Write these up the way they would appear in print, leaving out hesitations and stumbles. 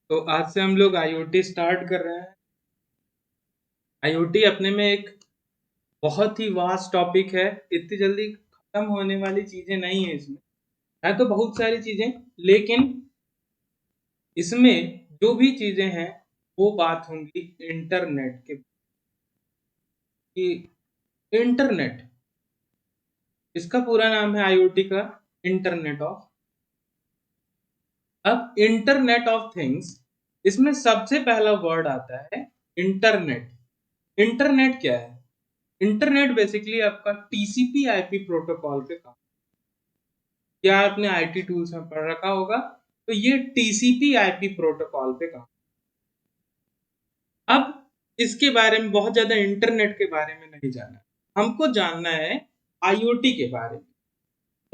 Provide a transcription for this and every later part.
तो आज से हम लोग आईओटी स्टार्ट कर रहे हैं। आईओटी अपने में एक बहुत ही वास्ट टॉपिक है। इतनी जल्दी खत्म होने वाली चीजें नहीं है। इसमें है तो बहुत सारी चीजें, लेकिन इसमें जो भी चीजें हैं वो बात होंगी इंटरनेट के कि इंटरनेट, इसका पूरा नाम है आईओटी का इंटरनेट ऑफ। अब इंटरनेट ऑफ थिंग्स, इसमें सबसे पहला वर्ड आता है इंटरनेट। इंटरनेट क्या है? इंटरनेट बेसिकली आपका टीसीपी आईपी प्रोटोकॉल पे काम। क्या आपने आईटी टूल्स में पढ़ रखा होगा, तो ये टीसीपी आईपी प्रोटोकॉल पे काम। अब इसके बारे में बहुत ज्यादा इंटरनेट के बारे में नहीं जाना, हमको जानना है आईओटी के बारे में।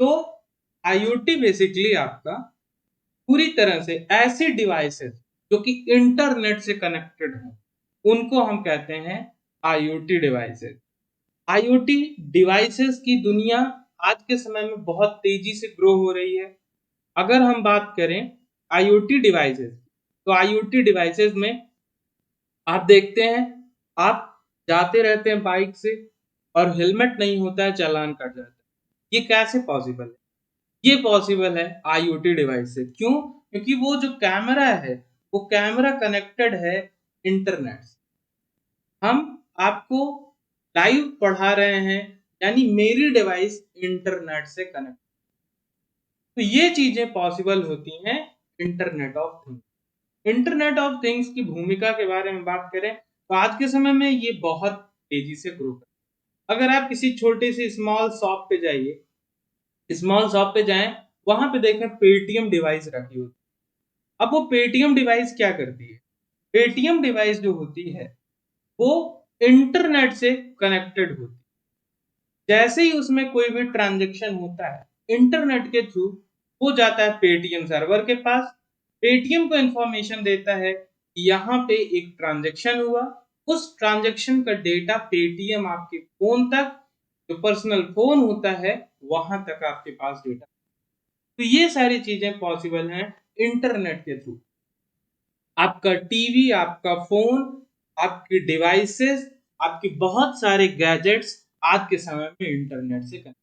तो आईओटी बेसिकली आपका पूरी तरह से ऐसे डिवाइसेस जो कि इंटरनेट से कनेक्टेड हैं उनको हम कहते हैं आईओटी डिवाइसेस। आईओटी डिवाइसेस की दुनिया आज के समय में बहुत तेजी से ग्रो हो रही है। अगर हम बात करें आईओटी डिवाइसेस, तो आईओटी डिवाइसेस में आप देखते हैं, आप जाते रहते हैं बाइक से और हेलमेट नहीं होता है, चालान कट जाता है। ये कैसे पॉसिबल है? ये पॉसिबल है आईओटी डिवाइस से। क्यों? क्योंकि वो जो कैमरा है, वो कैमरा कनेक्टेड है इंटरनेट से। हम आपको लाइव पढ़ा रहे हैं, यानी मेरी डिवाइस इंटरनेट से कनेक्ट। तो ये चीजें पॉसिबल होती हैं internet of things. Internet of things की भूमिका के बारे में बात करें तो आज के समय में ये बहुत तेजी से ग्रो कर। अगर आप किसी छोटे से स्मॉल शॉप पे जाइए, स्मॉल शॉप पे जाएं, वहां पे देखें पेटीएम डिवाइस रखी होती है। अब वो पेटीएम डिवाइस क्या करती है? पेटीएम डिवाइस जो होती है वो इंटरनेट से कनेक्टेड होती है। जैसे ही उसमें कोई भी ट्रांजेक्शन होता है इंटरनेट के थ्रू, वो जाता है पेटीएम सर्वर के पास। पेटीएम को इंफॉर्मेशन देता है कि यहाँ पे एक ट्रांजेक्शन हुआ। उस ट्रांजेक्शन का डेटा पेटीएम आपके फोन तक, जो पर्सनल फोन होता है, वहां तक आपके पास डेटा। तो ये सारी चीजें पॉसिबल हैं इंटरनेट के थ्रू। आपका टीवी, आपका फोन, आपकी डिवाइसेस, आपके बहुत सारे गैजेट्स आज के समय में इंटरनेट से कनेक्ट।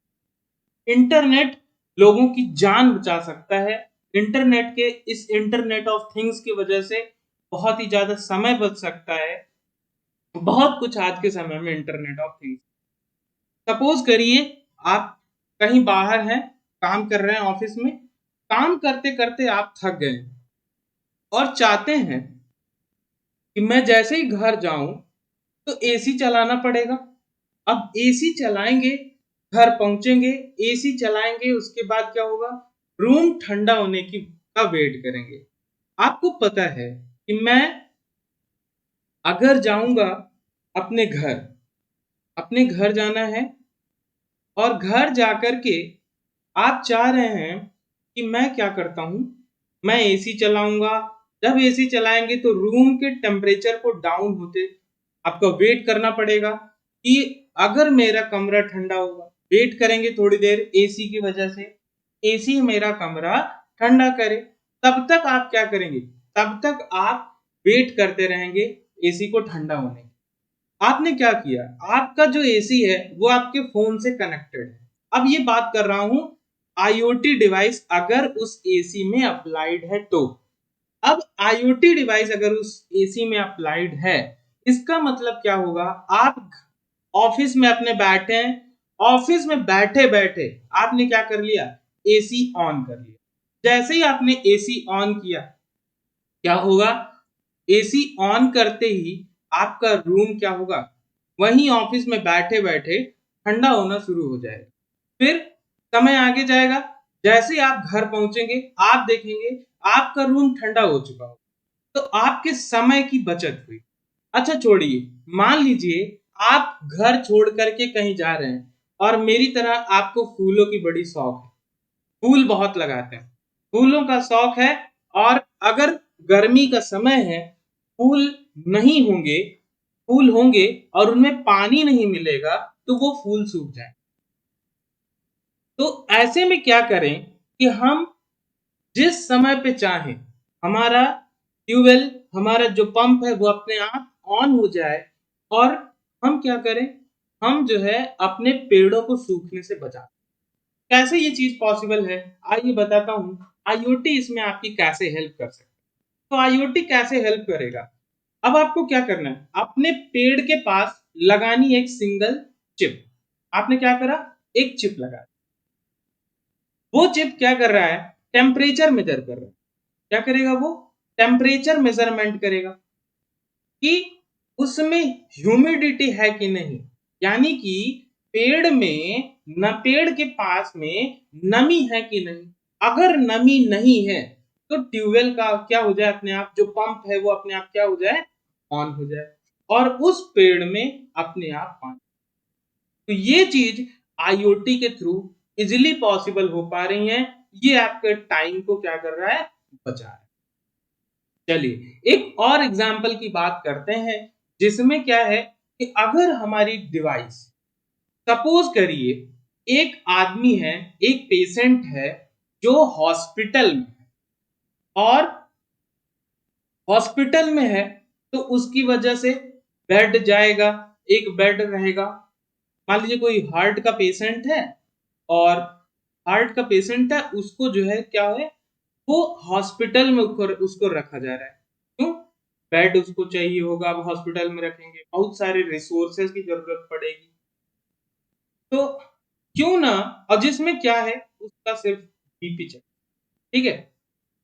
इंटरनेट लोगों की जान बचा सकता है। इंटरनेट के, इस इंटरनेट ऑफ थिंग्स की वजह से बहुत ही ज्यादा समय बच सकता है। बहुत कुछ आज के समय में इंटरनेट ऑफ थिंग्स। सपोज करिए आप कहीं बाहर हैं, काम कर रहे हैं ऑफिस में, काम करते करते आप थक गए और चाहते हैं कि मैं जैसे ही घर जाऊं तो एसी चलाना पड़ेगा। अब एसी चलाएंगे, घर पहुंचेंगे, एसी चलाएंगे, उसके बाद क्या होगा? रूम ठंडा होने की का वेट करेंगे। आपको पता है कि मैं अगर जाऊंगा अपने घर, अपने घर जाना है, और घर जाकर के आप चाह रहे हैं कि मैं क्या करता हूं, मैं एसी चलाऊंगा। जब एसी चलाएंगे तो रूम के टेम्परेचर को डाउन होते आपको वेट करना पड़ेगा कि अगर मेरा कमरा ठंडा होगा। वेट करेंगे थोड़ी देर एसी की वजह से, एसी मेरा कमरा ठंडा करे। तब तक आप क्या करेंगे? तब तक आप वेट करते रहेंगे एसी को ठंडा होने। आपने क्या किया? आपका जो एसी है वो आपके फोन से कनेक्टेड है। अब ये बात कर रहा हूं आईओटी डिवाइस अगर उस एसी में अप्लाइड है तो। अब आईओटी डिवाइस अगर उस एसी में अप्लाइड है, इसका मतलब क्या होगा? आप ऑफिस में अपने बैठे हैं, ऑफिस में बैठे बैठे आपने क्या कर लिया? एसी ऑन कर लिया। जैसे ही आपने एसी ऑन किया, क्या होगा? एसी ऑन करते ही आपका रूम क्या होगा? वहीं ऑफिस में बैठे बैठे ठंडा होना शुरू हो जाएगा। फिर समय आगे जाएगा, जैसे ही आप घर पहुंचेंगे आप देखेंगे आपका रूम ठंडा हो चुका हो। तो आपके समय की बचत हुई। अच्छा छोड़िए, मान लीजिए आप घर छोड़ करके कहीं जा रहे हैं और मेरी तरह आपको फूलों की बड़ी शौक है, फूल बहुत लगाते हैं, फूलों का शौक है, और अगर गर्मी का समय है, फूल नहीं होंगे, फूल होंगे और उनमें पानी नहीं मिलेगा तो वो फूल सूख जाए। तो ऐसे में क्या करें कि हम जिस समय पे चाहें, हमारा ट्यूबवेल हमारा जो पंप है वो अपने आप ऑन हो जाए और हम क्या करें, हम जो है अपने पेड़ों को सूखने से बचा। कैसे ये चीज पॉसिबल है, आइए बताता हूँ। आईओटी इसमें आपकी कैसे हेल्प कर सकता है। तो आईओटी कैसे हेल्प करेगा, अब आपको क्या करना है, अपने पेड़ के पास लगानी एक सिंगल चिप। आपने क्या करा, एक चिप लगा, वो चिप क्या कर रहा है, टेम्परेचर मेजर कर रहा है। क्या करेगा वो, टेम्परेचर मेजरमेंट करेगा कि उसमें ह्यूमिडिटी है कि नहीं, यानी कि पेड़ में न पेड़ के पास में नमी है कि नहीं। अगर नमी नहीं है तो ट्यूबवेल का क्या हो जाए, अपने आप जो पंप है वो अपने आप क्या हो जाए, ऑन हो जाए और उस पेड़ में अपने आप पानी। तो ये चीज आईओटी के थ्रू इजिली पॉसिबल हो पा रही है। ये आपके टाइम को क्या कर रहा है, बचा रहा है। चलिए एक और एग्जांपल की बात करते हैं, जिसमें क्या है कि अगर हमारी डिवाइस, सपोज करिए एक आदमी है, एक पेशेंट है जो हॉस्पिटल में है, और हॉस्पिटल में है तो उसकी वजह से बेड जाएगा, एक बेड रहेगा। मान लीजिए कोई हार्ट का पेशेंट है, और हार्ट का पेशेंट है, उसको जो है क्या है, वो हॉस्पिटल में उसको रखा जा रहा है। क्यों, बेड उसको चाहिए होगा, अब हॉस्पिटल में रखेंगे, बहुत सारे रिसोर्सेज की जरूरत पड़ेगी। तो क्यों ना, और जिसमें क्या है, उसका सिर्फ बीपी चेक, ठीक है।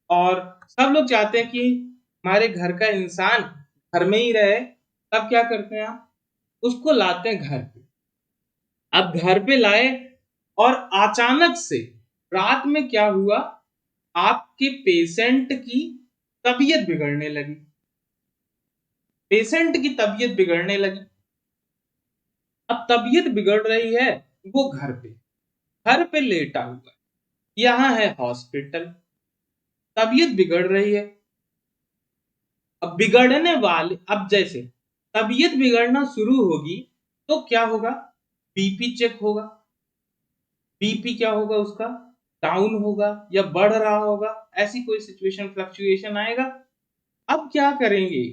और सब लोग चाहते हैं कि हमारे घर का इंसान घर में ही रहे, तब क्या करते हैं आप, उसको लाते हैं घर पे। अब घर पे लाए और अचानक से रात में क्या हुआ, आपके पेशेंट की तबीयत बिगड़ने लगी, पेशेंट की तबीयत बिगड़ने लगी। अब तबीयत बिगड़ रही है, वो घर पे लेटा हुआ है, यहाँ है हॉस्पिटल, तबीयत बिगड़ रही है। अब बिगड़ने वाले, अब जैसे तबीयत बिगड़ना शुरू होगी तो क्या होगा, बीपी चेक होगा, बीपी क्या होगा उसका, डाउन होगा या बढ़ रहा होगा, ऐसी कोई सिचुएशन फ्लक्चुएशन आएगा। अब क्या करेंगे,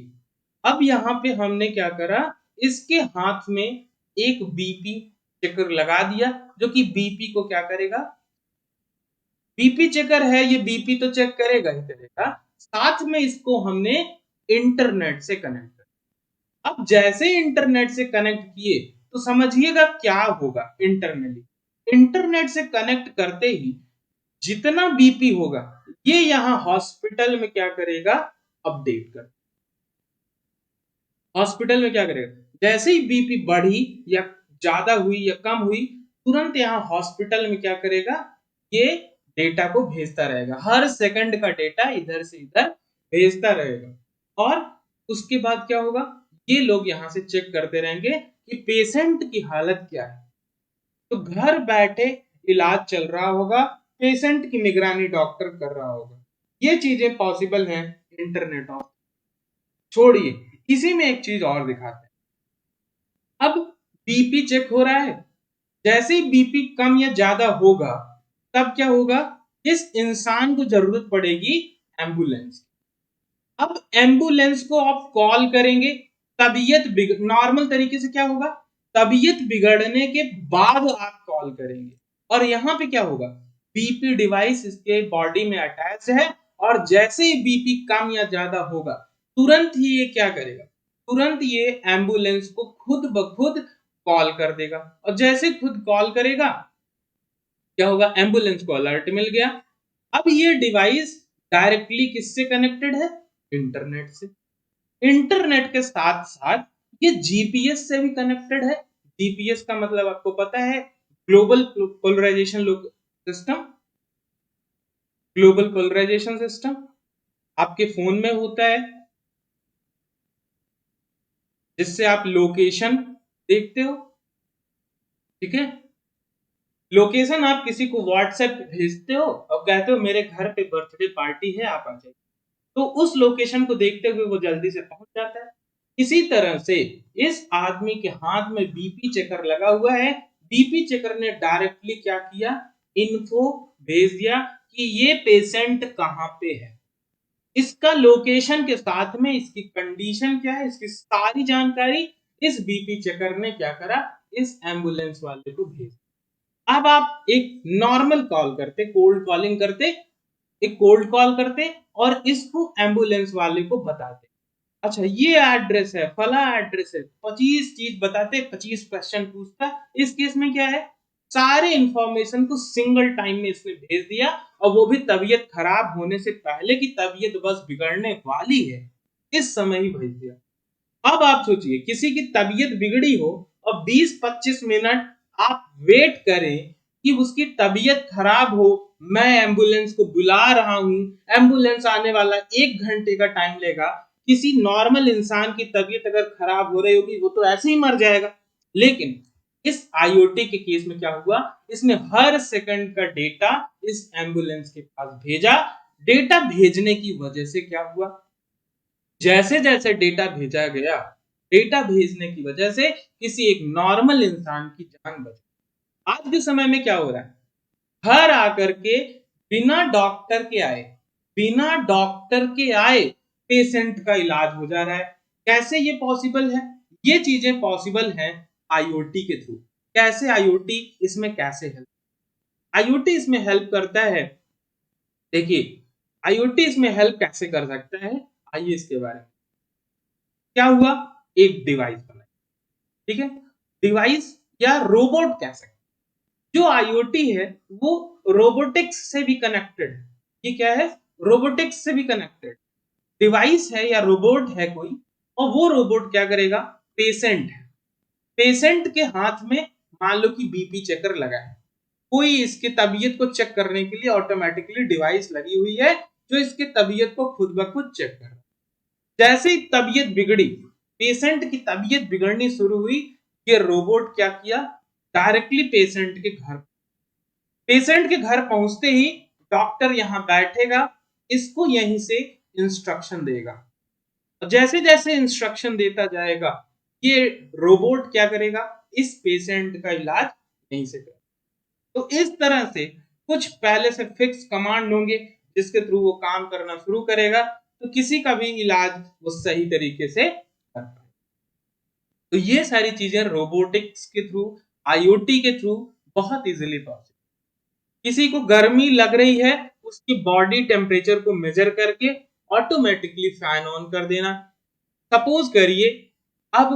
अब यहाँ पे हमने क्या करा, इसके हाथ में एक बीपी चेकर लगा दिया, जो कि बीपी को क्या करेगा, बीपी चेकर है ये, बीपी तो चेक करेगा ही करेगा, साथ में इसको हमने इंटरनेट से कनेक्ट कर। अब जैसे इंटरनेट से कनेक्ट किए तो समझिएगा क्या होगा, इंटरनली इंटरनेट से कनेक्ट करते ही जितना बीपी होगा ये यहाँ हॉस्पिटल में क्या करेगा, अपडेट कर। हॉस्पिटल में क्या करेगा, जैसे ही बीपी बढ़ी या ज्यादा हुई या कम हुई, तुरंत यहाँ हॉस्पिटल में क्या करेगा, ये डेटा को भेजता रहेगा, हर सेकंड का डेटा इधर से इधर भेजता रहेगा। और उसके बाद क्या होगा, ये लोग यहाँ से चेक करते रहेंगे कि पेशेंट की हालत क्या है। तो घर बैठे इलाज चल रहा होगा, पेशेंट की निगरानी डॉक्टर कर रहा होगा। ये चीजें पॉसिबल हैं इंटरनेट ऑफ। छोड़िए, इसी में एक चीज और दिखाते हैं। अब बीपी चेक हो रहा है, जैसे ही बीपी कम या ज्यादा होगा तब क्या होगा, इस इंसान को जरूरत पड़ेगी एम्बुलेंस। अब एम्बुलेंस को आप कॉल करेंगे, तबीयत नॉर्मल तरीके से क्या होगा, तबीयत बिगड़ने के बाद आप कॉल करेंगे, और यहां पे क्या होगा, बीपी डिवाइस इसके बॉडी में अटैच है, और जैसे ही बीपी कम या ज्यादा होगा तुरंत ही ये क्या करेगा, तुरंत ये एम्बुलेंस को खुद ब खुद कॉल कर देगा। और जैसे खुद कॉल करेगा क्या होगा, एम्बुलेंस को अलर्ट मिल गया। अब ये डिवाइस डायरेक्टली किससे कनेक्टेड है, इंटरनेट से। इंटरनेट के साथ साथ ये जीपीएस से भी कनेक्टेड है। जीपीएस का मतलब आपको पता है, global polarisation system, global polarisation system आपके फोन में होता है, जिससे आप लोकेशन देखते हो, ठीक है। लोकेशन आप किसी को व्हाट्सएप भेजते हो और कहते हो मेरे घर पे बर्थडे पार्टी है, आप आ जाइए, तो उस लोकेशन को देखते हुए वो जल्दी से पहुंच जाता है। इसी तरह से इस आदमी के हाथ में बीपी चेकर लगा हुआ है, बीपी चेकर ने डायरेक्टली क्या किया, इन्फो भेज दिया कि ये पेशेंट कहां पे है। इसका लोकेशन के साथ में इसकी कंडीशन क्या है, इसकी सारी जानकारी इस बीपी चेकर ने क्या करा, इस एम्बुलेंस वाले को भेज। अब आप एक नॉर्मल कॉल करते, कोल्ड कॉलिंग करते, एक कोल्ड कॉल करते और इसको एम्बुलेंस वाले को बताते, अच्छा ये एड्रेस है, फला एड्रेस है, 25 चीज बताते, 25 क्वेश्चन पूछता। इस केस में क्या है, सारे इंफॉर्मेशन को सिंगल टाइम में इसने भेज दिया, और वो भी तबीयत खराब होने से पहले की तबीयत बस बिगड़ने वाली है इस समय ही भेज दिया। अब आप सोचिए किसी की तबीयत बिगड़ी हो और 20-25 मिनट आप वेट करें कि उसकी तबीयत खराब हो, मैं एम्बुलेंस को बुला रहा हूं, एम्बुलेंस आने वाला 1 घंटे का टाइम लेगा। किसी नॉर्मल इंसान की तबीयत अगर खराब हो रही होगी वो तो ऐसे ही मर जाएगा, लेकिन इस आईओटी के केस में क्या हुआ, इसने हर सेकंड का डेटा इस एम्बुलेंस के पास भेजा। डेटा भेजने की वजह से क्या हुआ, जैसे जैसे डेटा भेजा गया, डेटा भेजने की वजह से किसी एक नॉर्मल इंसान की जान बची। आज के समय में क्या हो रहा है, घर आकर के बिना डॉक्टर के आए, बिना डॉक्टर के आए पेशेंट का इलाज हो जा रहा है। कैसे ये पॉसिबल है, ये चीजें पॉसिबल है आईओटी के थ्रू। कैसे आईओटी इसमें कैसे हेल्प, आईओटी इसमें हेल्प करता है, देखिए आईओटी इसमें हेल्प कैसे कर सकता है, आइए इसके बारे में। क्या हुआ, एक डिवाइस बनाई, ठीक है, डिवाइस या रोबोट कह सकते, जो आईओटी है वो रोबोटिक्स से भी कनेक्टेड है। ये क्या है, रोबोटिक्स से भी कनेक्टेड डिवाइस है या रोबोट है कोई, और वो रोबोट क्या करेगा, पेशेंट है, पेशेंट के हाथ में मान लो कि बीपी चेकर लगा है, कोई इसके तबीयत को चेक करने के लिए ऑटोमेटिकली डिवाइस लगी हुई है जो इसके तबीयत को खुद ब खुद चेक कर रहा है। जैसे ही तबीयत बिगड़ी, पेशेंट की तबीयत बिगड़नी शुरू हुई, ये रोबोट क्या किया, डायरेक्टली पेशेंट के घर पहुंचते ही डॉक्टर यहां बैठेगा, इसको यहीं से इंस्ट्रक्शन देगा, और जैसे जैसे इंस्ट्रक्शन देता जाएगा ये रोबोट क्या करेगा, इस पेशेंट का इलाज यहीं से करेगा। तो इस तरह से कुछ पहले से फिक्स कमांड होंगे जिसके थ्रू वो काम करना शुरू करेगा, तो किसी का भी इलाज वो सही तरीके से कर पाए। तो ये सारी चीजें रोबोटिक्स के थ्रू, आईओटी के थ्रू बहुत इजीली पॉसिबल। किसी को गर्मी लग रही है, उसकी बॉडी टेम्परेचर को मेजर करके ऑटोमेटिकली फैन ऑन कर देना। सपोज करिए, अब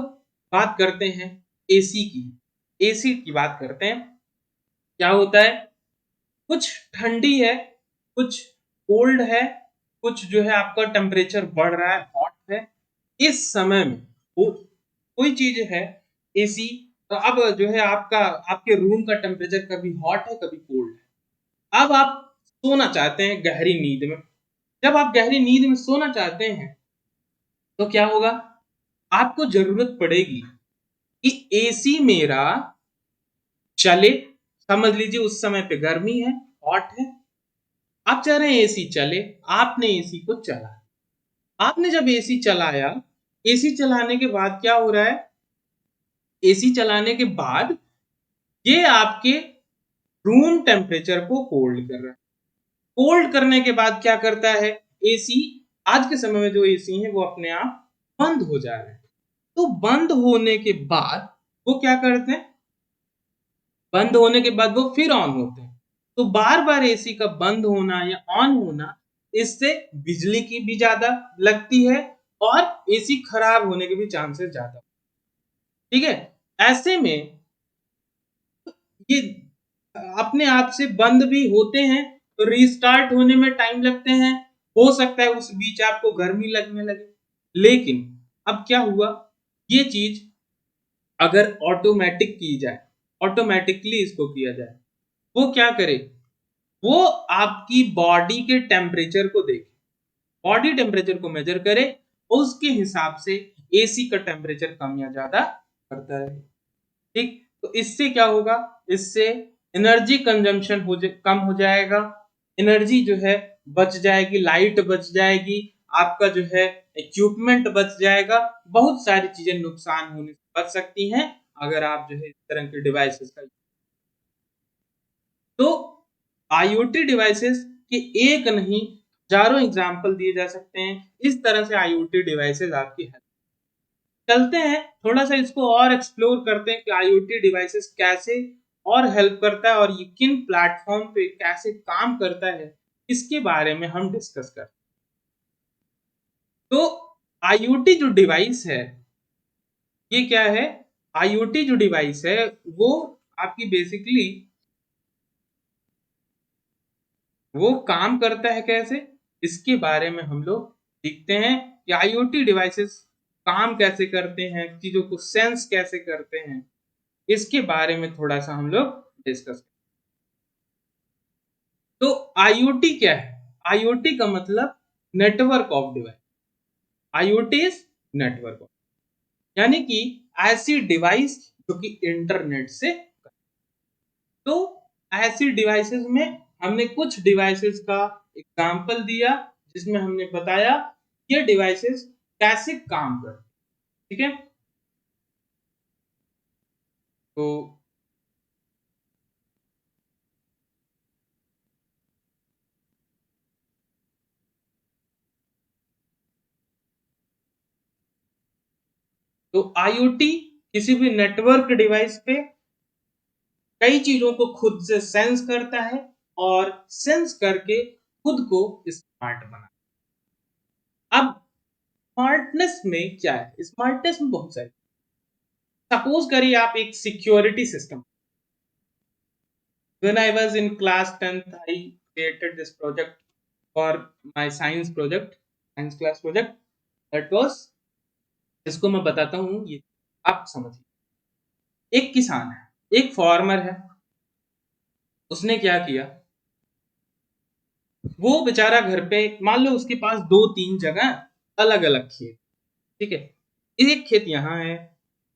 बात करते हैं एसी की, एसी की बात करते हैं। क्या होता है, कुछ ठंडी है, कुछ कोल्ड है, कुछ जो है आपका टेम्परेचर बढ़ रहा है, हॉट है, इस समय में वो कोई चीज है एसी, तो अब जो है आपका आपके रूम का टेम्परेचर कभी हॉट है कभी कोल्ड है। अब आप सोना चाहते हैं गहरी नींद में, जब आप गहरी नींद में सोना चाहते हैं तो क्या होगा, आपको जरूरत पड़ेगी कि एसी मेरा चले। समझ लीजिए उस समय पे गर्मी है, हॉट है, आप चाह रहे हैं एसी चले, आपने एसी को चला, आपने जब एसी चलाया, एसी चलाने के बाद क्या हो रहा है, एसी चलाने के बाद ये आपके रूम टेम्परेचर को होल्ड कर रहा है। होल्ड करने के बाद क्या करता है एसी, आज के समय में जो एसी है वो अपने आप बंद हो जा रहे हैं। तो बंद होने के बाद वो क्या करते हैं, बंद होने के बाद वो फिर ऑन होते हैं। तो बार बार एसी का बंद होना या ऑन होना, इससे बिजली की भी ज्यादा लगती है और एसी खराब होने के भी चांसेस ज्यादा, ठीक है। ऐसे में ये अपने आप से बंद भी होते हैं, तो रीस्टार्ट होने में टाइम लगते हैं, हो सकता है उस बीच आपको गर्मी लगने लगे। लेकिन अब क्या हुआ, ये चीज अगर ऑटोमेटिक की जाए, ऑटोमेटिकली इसको किया जाए, वो क्या करे, वो आपकी बॉडी के टेम्परेचर को देखे, बॉडी टेम्परेचर को मेजर करे, उसके हिसाब से एसी का टेम्परेचर कम या ज्यादा करता है, ठीक। तो इससे क्या होगा, इससे एनर्जी कंजम्पशन कम हो जाएगा, एनर्जी जो है बच जाएगी, लाइट बच जाएगी, आपका जो है इक्विपमेंट बच जाएगा, बहुत सारी चीजें नुकसान होने से बच सकती हैं अगर आप जो है इस तरह के डिवाइसेस का। तो आईओटी डिवाइसेस के एक नहीं हजारों एग्जाम्पल दिए जा सकते हैं। इस तरह से IoT डिवाइसेस आपकी हेल्प। चलते हैं थोड़ा सा इसको और एक्सप्लोर करते हैं कि IoT डिवाइसेस कैसे और हेल्प करता है और ये किन प्लेटफॉर्म पे कैसे काम करता है, इसके बारे में हम डिस्कस करते हैं। तो IoT जो डिवाइस है ये क्या है? IoT जो डिवाइस है वो आपकी बेसिकली वो काम करता है कैसे, इसके बारे में हम लोग सीखते हैं कि IoT डिवाइसेस काम कैसे करते हैं, चीजों को सेंस कैसे करते हैं, इसके बारे में थोड़ा सा हम लोग डिस्कस। तो IoT क्या है? IoT का मतलब network of device. IoT is network of, यानी कि ऐसी डिवाइस जो कि इंटरनेट से। तो ऐसी डिवाइसेस में हमने कुछ डिवाइसेस का एग्जांपल दिया जिसमें हमने बताया ये डिवाइसेस कैसे काम करते हैं। ठीक है, तो IoT किसी भी नेटवर्क डिवाइस पे कई चीजों को खुद से सेंस करता है और सेंस करके खुद को स्मार्ट बना। अब स्मार्टनेस में क्या है? स्मार्टनेस में बहुत सारी, सपोज करिए आप एक security system. When I was in class 10th, I created this project for my science project, science class project. That was, इसको मैं बताता हूँ, ये आप समझिए। एक किसान है, एक फार्मर है, उसने क्या किया, वो बेचारा घर पे, मान लो उसके पास दो तीन जगह अलग अलग खेत। ठीक है, एक खेत यहाँ है,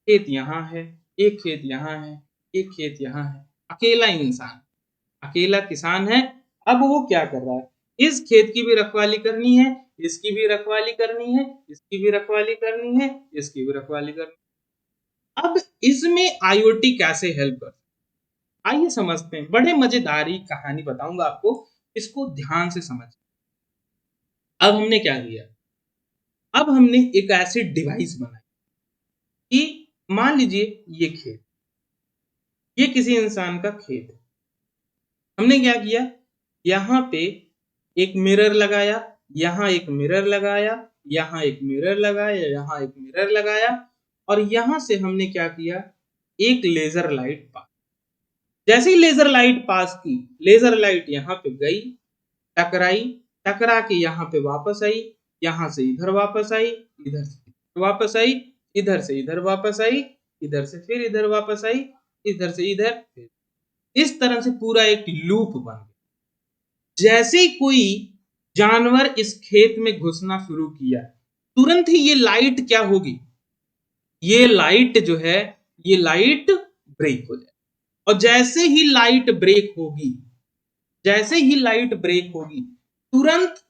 खेत यहाँ है, एक खेत यहाँ है, एक खेत यहाँ है। अकेला इंसान, अकेला किसान है। अब वो क्या कर रहा है, इस खेत की भी रखवाली करनी है, इसकी भी रखवाली करनी है, इसकी भी रखवाली करनी है, इसकी भी रखवाली करनी है। अब इसमें IoT कैसे हेल्प कर, आइए समझते हैं। बड़े मजेदारी कहानी बताऊंगा आपको, इसको ध्यान से समझ। अब हमने क्या किया, अब हमने एक ऐसी डिवाइस बनाई कि मान लीजिए ये खेत, ये किसी इंसान का खेत है। हमने क्या किया, यहाँ पे एक मिरर लगाया, यहाँ एक मिरर लगाया, यहाँ एक मिरर लगाया, यहाँ एक मिरर लगाया, और यहां से हमने क्या किया, एक लेजर लाइट पास। जैसे ही लेजर लाइट पास की, लेजर लाइट यहाँ पे गई, टकराई, टकरा के यहाँ पे वापस आई, यहां से इधर वापस आई, इधर से वापस आई, इधर से इधर वापस आई, इधर से फिर इधर वापस आई, इधर से इधर, इस तरह से पूरा एक लूप बन गया। जैसे ही कोई जानवर इस खेत में घुसना शुरू किया, तुरंत ही ये लाइट क्या होगी, ये लाइट जो है, ये लाइट ब्रेक हो जाए। और जैसे ही लाइट ब्रेक होगी, जैसे ही लाइट ब्रेक होगी, तुरंत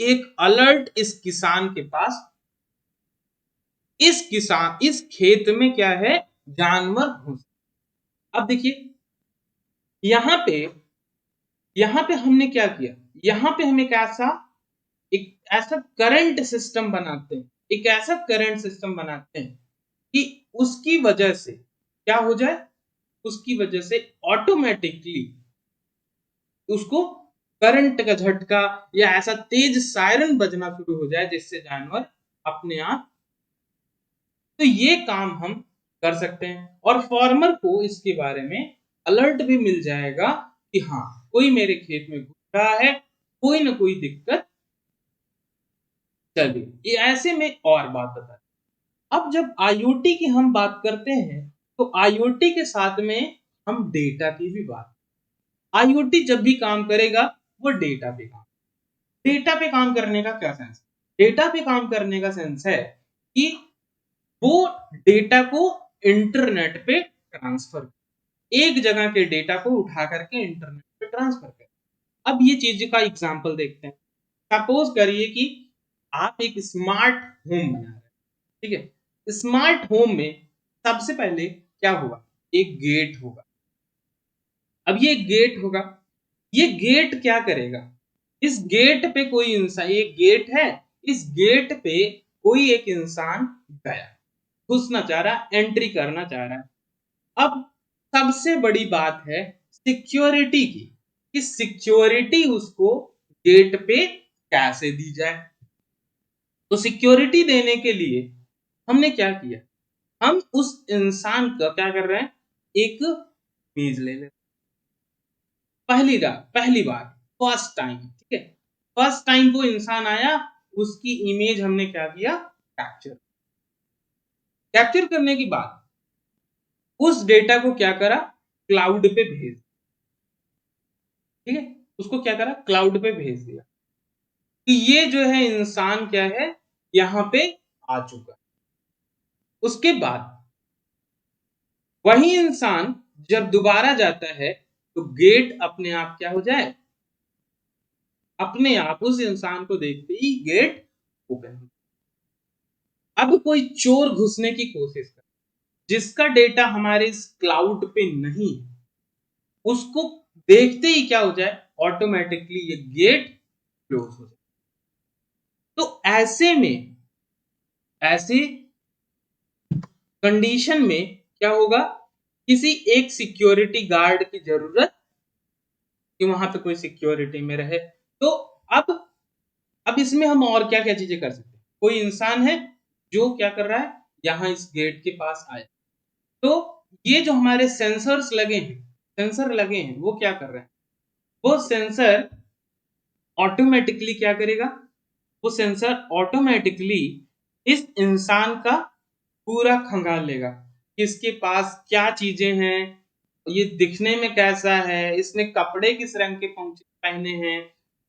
एक अलर्ट इस किसान के पास, इस किसान, इस खेत में क्या है, जानवर घुस। अब देखिए यहां पे, यहां पे हमने क्या किया, यहां पे हम एक ऐसा करंट सिस्टम बनाते हैं, एक ऐसा करंट सिस्टम बनाते हैं कि उसकी वजह से क्या हो जाए, उसकी वजह से ऑटोमेटिकली उसको करंट का झटका या ऐसा तेज सायरन बजना शुरू हो जाए जिससे जानवर अपने आप। तो ये काम हम कर सकते हैं और फार्मर को इसके बारे में अलर्ट भी मिल जाएगा कि हाँ कोई मेरे खेत में घुस रहा है, कोई ना कोई दिक्कत। चलिए ये ऐसे में और बात बता, अब जब IoT की हम बात करते हैं तो IoT के साथ में हम डेटा की भी बात, IoT जब भी काम करेगा वो डेटा पे काम, डेटा पे काम करने का क्या सेंस, डेटा पे काम करने का सेंस है कि वो डेटा को इंटरनेट पे ट्रांसफर, एक जगह के डेटा को उठा करके इंटरनेट पे ट्रांसफर कर। अब ये चीज का एग्जांपल देखते हैं। सपोज करिए कि आप एक स्मार्ट होम बना रहे हैं। ठीक है, स्मार्ट होम में सबसे पहले क्या होगा, एक गेट होगा। अब ये गेट होगा, ये गेट क्या करेगा, इस गेट पे कोई इंसान, ये गेट है, इस गेट पे कोई एक इंसान गया, घुसना चाह रहा, एंट्री करना चाह रहा है। अब सबसे बड़ी बात है सिक्योरिटी की, कि सिक्योरिटी उसको गेट पे कैसे दी जाए। तो सिक्योरिटी देने के लिए हमने क्या किया, हम उस इंसान का क्या कर रहे हैं, एक इमेज ले ले, पहली बार, फर्स्ट टाइम, ठीक है, फर्स्ट टाइम वो इंसान आया, उसकी इमेज हमने क्या किया, कैप्चर। कैप्चर करने के बाद उस डेटा को क्या करा, क्लाउड पे भेज, ठीक है, उसको क्या करा, क्लाउड पे भेज दिया कि ये जो है इंसान क्या है, यहां पे आ चुका। उसके बाद वही इंसान जब दोबारा जाता है तो गेट अपने आप क्या हो जाए, अपने आप उस इंसान को देखते ही गेट ओपन हो। अब कोई चोर घुसने की कोशिश कर, जिसका डेटा हमारे इस क्लाउड पे नहीं है, उसको देखते ही क्या हो जाए, ऑटोमेटिकली ये गेट क्लोज हो जाए। तो ऐसे में, ऐसी कंडीशन में क्या होगा, किसी एक सिक्योरिटी गार्ड की जरूरत, कि वहां पे कोई सिक्योरिटी में रहे। तो अब अब इसमें हम और क्या क्या चीजें कर सकते हैं, कोई इंसान है जो क्या कर रहा है, यहां इस गेट के पास आया, तो ये जो हमारे सेंसर्स लगे हैं, सेंसर लगे हैं, वो क्या कर रहे हैं, वो सेंसर ऑटोमेटिकली क्या करेगा, वो सेंसर ऑटोमेटिकली इस इंसान का पूरा खंगाल लेगा, इसके पास क्या चीजें हैं, ये दिखने में कैसा है, इसने कपड़े किस रंग के पहने हैं,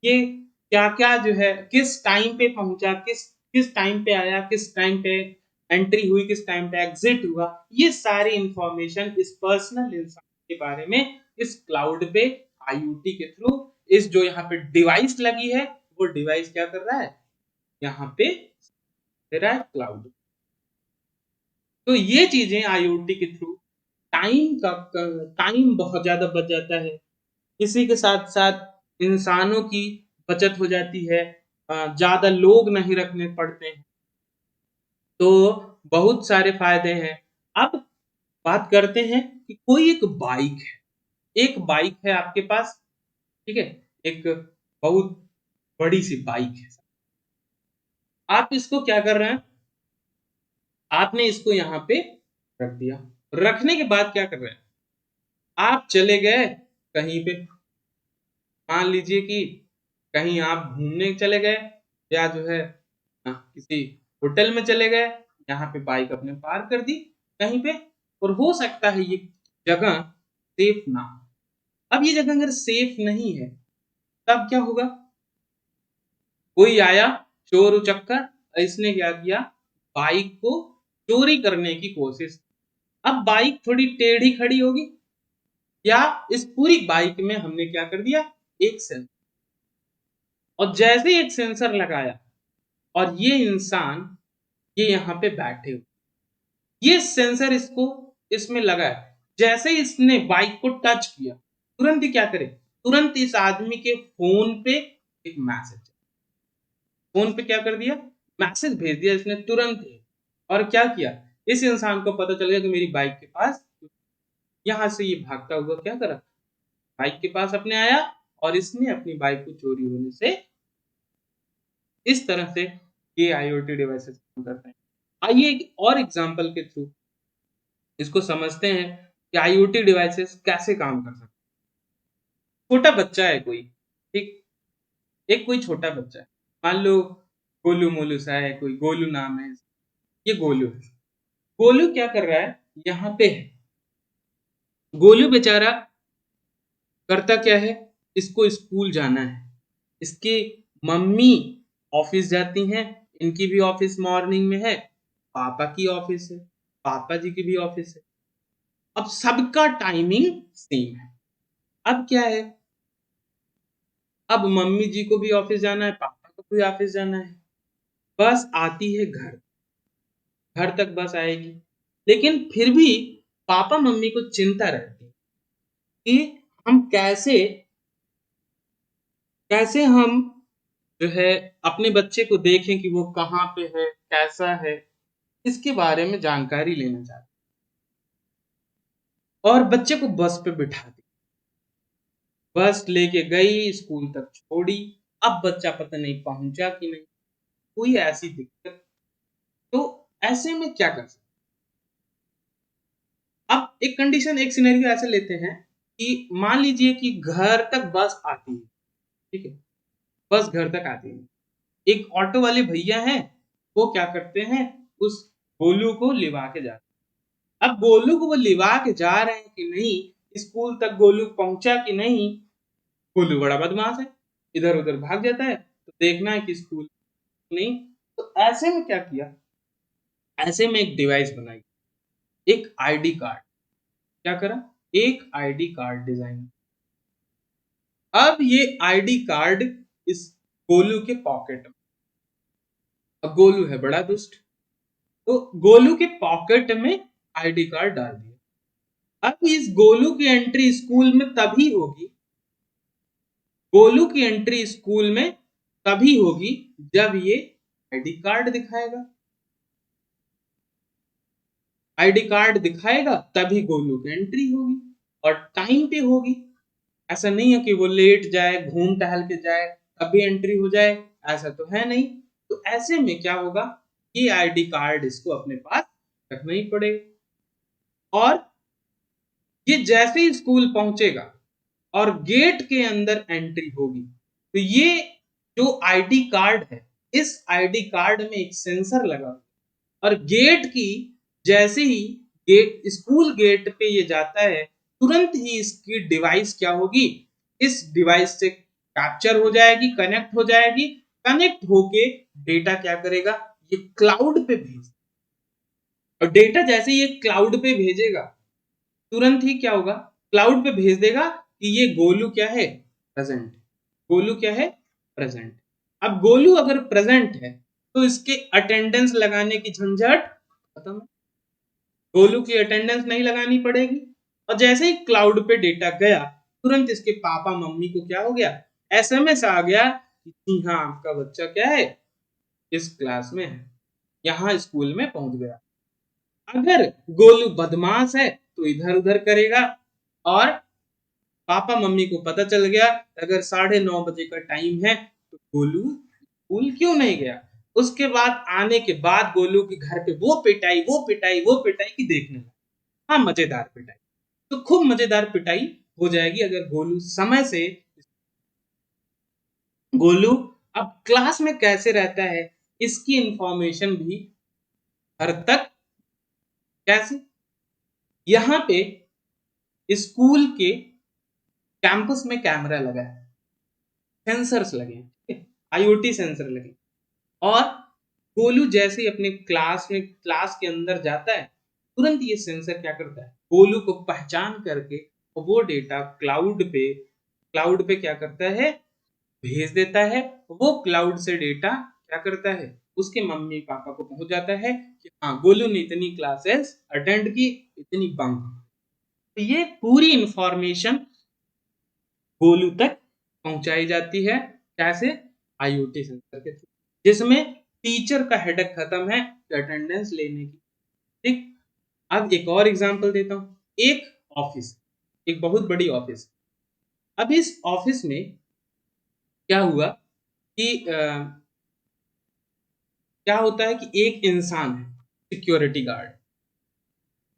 ये क्या क्या जो है, किस टाइम पे पहुंचा, किस किस टाइम पे आया, किस टाइम पे एंट्री हुई, किस टाइम पे एग्जिट हुआ, ये सारी इंफॉर्मेशन इस पर्सनल इंसान के बारे में इस क्लाउड पे आईओटी के थ्रू, इस जो यहाँ पे डिवाइस लगी है, वो डिवाइस क्या कर रहा है, यहाँ पे दे रहा है क्लाउड। तो ये चीजें आईओटी के थ्रू टाइम बहुत ज्यादा बच जाता है, इसी के साथ साथ इंसानों की बचत हो जाती है, ज्यादा लोग नहीं रखने पड़ते हैं, तो बहुत सारे फायदे हैं। अब बात करते हैं कि कोई एक बाइक है, एक बाइक है आपके पास, ठीक है, एक बहुत बड़ी सी बाइक है, आप इसको क्या कर रहे हैं, आपने इसको यहाँ पे रख दिया, रखने के बाद क्या कर रहे हैं, आप चले गए कहीं पे, मान लीजिए कि कहीं आप घूमने चले गए, या जो है किसी होटल में चले गए, यहाँ पे बाइक अपने पार्क कर दी कहीं पे, और हो सकता है ये जगह सेफ ना हो। अब ये जगह अगर सेफ नहीं है, तब क्या होगा, कोई आया चोर उचक्कर, इसने क्या किया, बाइक को चोरी करने की कोशिश। अब बाइक थोड़ी टेढ़ी खड़ी होगी, या इस पूरी बाइक में हमने क्या कर दिया, एक सेंसर, और जैसे एक सेंसर लगाया और ये इंसान ये यहाँ पे बैठे हो, ये सेंसर इसको इसमें लगा है, जैसे ही इसने बाइक को टच किया, तुरंत ही क्या करे, तुरंत इस आदमी के फोन पे एक मैसेज, फोन पे क्या कर दिया, मैसेज भेज दिया इसने तुरंत ही। और क्या किया, इस इंसान को पता चल गया कि मेरी बाइक के पास, यहां से ये भागता हुआ क्या करा, बाइक के पास अपने आया, और इसने अपनी बाइक को चोरी होने से, इस तरह से ये आईओटी डिवाइसेस काम करते हैं। आइए एक और एग्जांपल के थ्रू इसको समझते हैं कि आईओटी डिवाइसेस कैसे काम कर सकते हैं। छोटा बच्चा है कोई, ठीक, एक कोई छोटा बच्चा है, मान लो गोलू मोलू सा है, कोई गोलू नाम है, ये गोलू है, गोलू क्या कर रहा है, यहाँ पे है, गोलू बेचारा करता क्या है, इसको स्कूल जाना है, इसकी मम्मी ऑफिस जाती हैं, इनकी भी ऑफिस मॉर्निंग में है, पापा की ऑफिस है, पापा जी की भी ऑफिस है, अब सबका टाइमिंग सेम है। अब क्या है, अब मम्मी जी को भी ऑफिस जाना है, पापा को भी ऑफिस जाना है, बस आती है घर, घर तक बस आएगी, लेकिन फिर भी पापा मम्मी को चिंता रहती है कि हम कैसे कैसे हम जो है अपने बच्चे को देखें कि वो कहाँ पे है, कैसा है, इसके बारे में जानकारी लेना चाहते हैं। और बच्चे को बस पे बिठा दी, बस लेके गई, स्कूल तक छोड़ी, अब बच्चा पता नहीं पहुंचा कि नहीं, कोई ऐसी दिक्कत, तो ऐसे में क्या कर सकते? अब एक कंडीशन, एक सिनेरियो ऐसे लेते हैं कि मान लीजिए कि घर तक बस आती है, ठीक है, बस घर तक आती है, एक ऑटो वाले भैया हैं, वो क्या करते हैं, उस गोलू को लिवा के जाते हैं। अब गोलू को वो लिवा के जा रहे हैं कि नहीं, स्कूल तक गोलू पहुंचा कि नहीं, गोलू बड़ा बदमाश है, इधर उधर भाग जाता है, तो देखना है कि स्कूल नहीं। तो ऐसे में क्या किया, ऐसे में एक डिवाइस बनाई, एक आईडी कार्ड, क्या करा, एक आईडी कार्ड डिजाइन। अब ये आईडी कार्ड इस गोलू के पॉकेट में, अब गोलू है बड़ा दुष्ट, तो गोलू के पॉकेट में आईडी कार्ड डाल दिया। अब इस गोलू की एंट्री स्कूल में तभी होगी, गोलू की एंट्री स्कूल में तभी होगी जब ये आईडी कार्ड दिखाएगा, आईडी कार्ड दिखाएगा तभी गोलू की एंट्री होगी, और टाइम पे होगी। ऐसा नहीं है कि वो लेट जाए, घूम टहल के जाए तभी एंट्री हो जाए, ऐसा तो है नहीं। तो ऐसे में क्या होगा, ये आईडी कार्ड इसको अपने पास रखना ही पड़ेगा। और ये जैसे ही स्कूल पहुंचेगा और गेट के अंदर एंट्री होगी, तो ये जो आईडी कार्ड है, इस आईडी कार्ड में एक सेंसर लगा, और गेट की, जैसे ही गेट, स्कूल गेट पे ये जाता है, तुरंत ही इसकी डिवाइस क्या होगी, इस डिवाइस से कैप्चर हो जाएगी, कनेक्ट हो जाएगी, कनेक्ट होके डेटा क्या करेगा, ये क्लाउड पे भेज, और डेटा जैसे ये क्लाउड पे भेजेगा, तुरंत ही क्या होगा, क्लाउड पे भेज देगा कि ये गोलू क्या है, प्रेजेंट, गोलू क्या है, प्रेजेंट। अब गोलू अगर प्रेजेंट है तो इसके अटेंडेंस लगाने की झंझट खत्म है, गोलू की अटेंडेंस नहीं लगानी पड़ेगी। और जैसे ही क्लाउड पे डेटा गया, तुरंत इसके पापा मम्मी को क्या हो गया, एसएमएस आ गया कि हाँ आपका बच्चा क्या है, इस क्लास में है, यहाँ स्कूल में पहुंच गया। अगर गोलू बदमाश है तो इधर उधर करेगा, और पापा मम्मी को पता चल गया, अगर 9:30 बजे का टाइम है तो गोलू स्कूल क्यों नहीं गया, उसके बाद आने के बाद गोलू के घर पे वो पिटाई, वो पिटाई, वो पिटाई की देखने लगा। हाँ, मजेदार पिटाई, तो खूब मजेदार पिटाई हो जाएगी अगर गोलू समय से, गोलू अब क्लास में कैसे रहता है, इसकी इंफॉर्मेशन भी घर तक कैसे, यहाँ पे स्कूल के कैंपस में कैमरा लगा है, सेंसर्स लगे हैं, आईओटी सेंसर लगे, और गोलू जैसे ही अपने क्लास में, क्लास के अंदर जाता है, तुरंत ये सेंसर क्या करता है, गोलू को पहचान करके वो डेटा क्लाउड पे क्या करता है, भेज देता है। वो क्लाउड से डेटा क्या करता है, उसके मम्मी पापा को पहुंच जाता है कि हाँ गोलू ने इतनी क्लासेस अटेंड की, इतनी बंक। तो ये पूरी इंफॉर्मेशन गोलू तक पहुंचाई जाती है, कैसे, आईओटी सेंसर के थ्रू, जिसमें टीचर का हेडेक खत्म है अटेंडेंस लेने की। ठीक, अब एक और एग्जांपल देता हूं, एक ऑफिस, एक बहुत बड़ी ऑफिस, अब इस ऑफिस में क्या हुआ कि क्या होता है कि एक इंसान है, सिक्योरिटी गार्ड,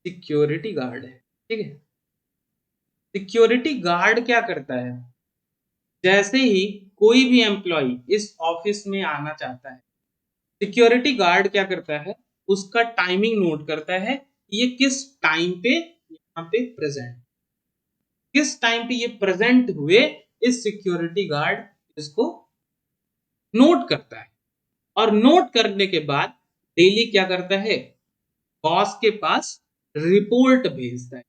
सिक्योरिटी गार्ड है, ठीक है, सिक्योरिटी गार्ड क्या करता है, जैसे ही कोई भी एम्प्लॉय इस ऑफिस में आना चाहता है, सिक्योरिटी गार्ड क्या करता है, उसका टाइमिंग नोट करता है, ये किस टाइम पे यहाँ पे प्रेजेंट, किस टाइम पे ये प्रेजेंट हुए, इस सिक्योरिटी गार्ड इसको नोट करता है। और नोट करने के बाद डेली क्या करता है, बॉस के पास रिपोर्ट भेजता है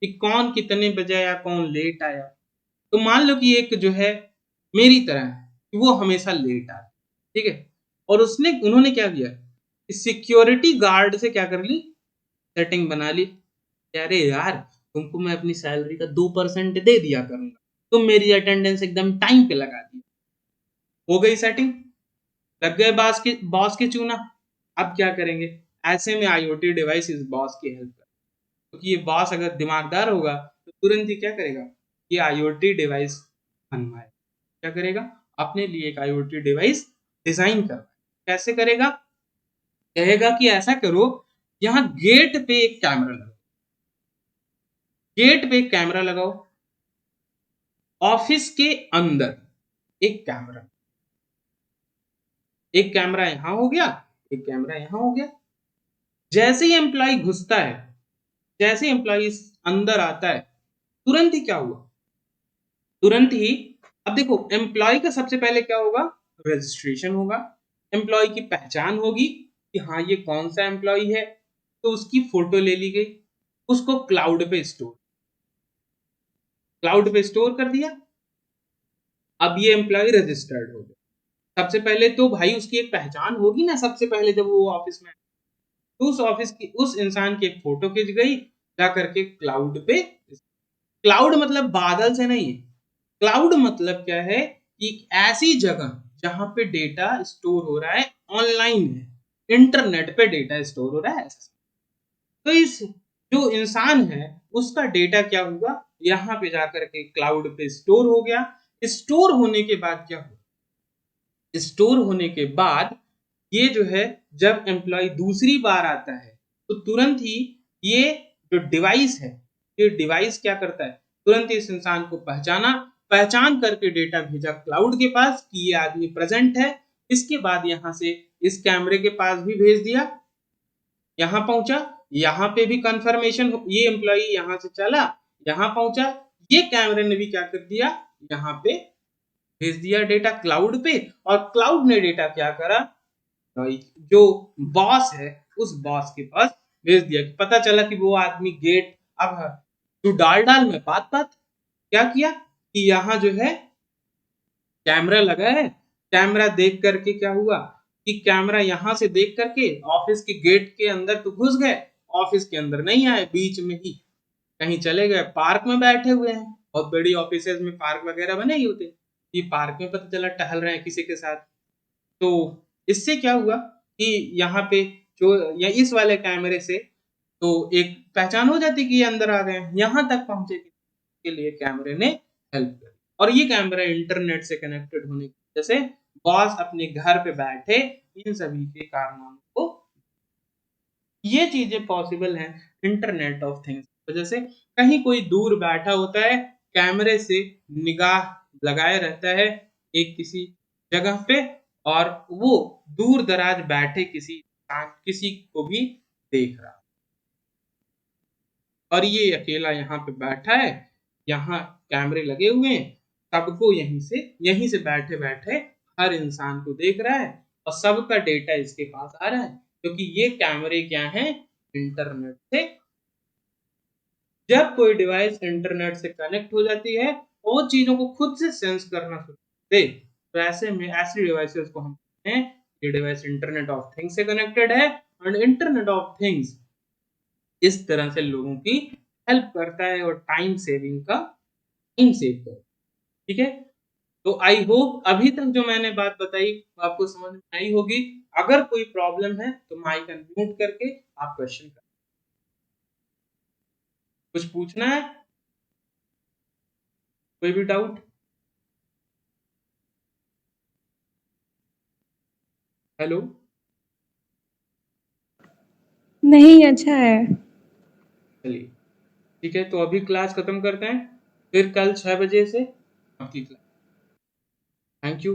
कि कौन कितने बजे आया, कौन लेट आया। तो मान लो कि एक जो है मेरी तरह है कि वो हमेशा लेट आता, ठीक है, और उन्होंने क्या किया, सिक्योरिटी गार्ड से क्या कर ली, सेटिंग बना ली, अरे यार तुमको मैं अपनी सैलरी का 2% दे दिया करूंगा, तुम मेरी अटेंडेंस एकदम टाइम पे लगा दी, हो गई सेटिंग, लग गए बॉस के चूना। अब क्या करेंगे, ऐसे में IoT डिवाइस इस बॉस की हेल्प कर, क्योंकि ये बॉस अगर दिमागदार होगा तो तुरंत ही क्या करेगा, ये IoT डिवाइस बनवाए, क्या करेगा, अपने लिए एक IoT डिवाइस डिजाइन कर। कैसे करेगा, कहेगा कि ऐसा करो, यहाँ गेट पे एक कैमरा लगाओ, गेट पे एक कैमरा लगाओ, ऑफिस के अंदर एक कैमरा, एक कैमरा यहां हो गया, एक कैमरा यहां हो गया। जैसे ही एम्प्लॉय घुसता है, जैसे एम्प्लॉय अंदर आता है, तुरंत ही क्या हुआ, तुरंत ही, अब देखो एम्प्लॉय का सबसे पहले क्या होगा, रजिस्ट्रेशन होगा, एम्प्लॉय की पहचान होगी कि हाँ ये कौन सा एम्प्लॉय है, तो उसकी फोटो ले ली गई, उसको क्लाउड पे स्टोर कर दिया। अब ये एम्प्लॉय रजिस्टर्ड हो गया। सबसे पहले तो भाई उसकी एक पहचान होगी ना, सबसे पहले जब वो ऑफिस में, तो उस ऑफिस की उस इंसान की एक फोटो खींच गई, जा करके क्लाउड पे। क्लाउड मतलब बादल से नहीं है, क्लाउड मतलब क्या है कि ऐसी जगह जहां पे डेटा स्टोर हो रहा है, ऑनलाइन है, इंटरनेट पे डेटा स्टोर हो रहा है। तो इस जो इंसान है उसका डेटा क्या हुआ, यहाँ पे जाकर के क्लाउड पे स्टोर हो गया। स्टोर होने के बाद क्या हुआ, स्टोर होने के बाद ये जो है, जब एम्प्लॉय दूसरी बार आता है तो तुरंत ही ये जो डिवाइस है, ये डिवाइस क्या करता है, तुरंत ही इस इंसान को पहचाना, पहचान करके डेटा भेजा क्लाउड के पास कि ये आदमी प्रेजेंट है। इसके बाद यहां से इस कैमरे के पास भी भेज दिया, यहां पहुंचा, यहां पे भी कंफर्मेशन, ये एम्प्लॉय यहां से चला, यहां पहुंचा, ये कैमरे ने भी क्या कर दिया, यहां पे भेज दिया डेटा क्लाउड पे। और क्लाउड ने डेटा क्या करा, जो बॉस है उस बॉस के पास भेज दिया। पता चला कि वो आदमी गेट, अब तू डाल डाल में बात बात, क्या किया कि यहाँ जो है कैमरा लगा है, कैमरा देख करके क्या हुआ कि कैमरा यहां से देख करके ऑफिस के गेट के अंदर तो घुस गए, ऑफिस के अंदर नहीं आए, बीच में ही कहीं चले गए, पार्क में बैठे हुए हैं। बहुत बड़ी ऑफिस में पार्क वगैरह बने ही होते, ये पार्क में पता चला टहल रहे हैं किसी के साथ। तो इससे क्या हुआ कि यहाँ पे जो या इस वाले कैमरे से तो एक पहचान हो जाती कि ये अंदर आ गए, यहाँ तक पहुंचे के लिए कैमरे ने हेल्प करी। और ये कैमरा इंटरनेट से कनेक्टेड होने की वजह से बॉस अपने घर पे बैठे इन सभी के कारनामों को, ये चीजें पॉसिबल हैं इंटरनेट ऑफ थिंग्स की वजह से। कहीं कोई दूर बैठा होता है, कैमरे से निगाह लगाए रहता है एक किसी जगह पे, और वो दूर दराज बैठे किसी को भी देख रहा, और ये अकेला यहाँ पे बैठा है, यहाँ कैमरे लगे हुए हैं, सबको यहीं से बैठे बैठे हर इंसान को देख रहा है, और सबका डेटा इसके पास आ रहा है, क्योंकि ये कैमरे क्या हैं, इंटरनेट से। जब कोई डिवाइस इंटरनेट से कनेक्ट हो जाती है, वो चीजों को खुद से सेंस करना शुरू करते, तो ऐसे में ऐसी डिवाइसेस को हम कहते हैं ये डिवाइस इंटरनेट ऑफ थिंग्स से कनेक्टेड है। और इंटरनेट ऑफ थिंग्स इस तरह से लोगों की हेल्प करता है और टाइम सेव कर, ठीक है। तो आई होप अभी तक जो मैंने बात बताई वो आपको समझ में आई होगी। अगर कोई प्रॉब्लम है तो माइक अनम्यूट करके आप क्वेश्चन कर, कुछ पूछना है, कोई भी डाउट। हेलो, नहीं, अच्छा है। चलिए ठीक है, तो अभी क्लास खत्म करते हैं, फिर कल 6 बजे से आपकी क्लास। Thank you.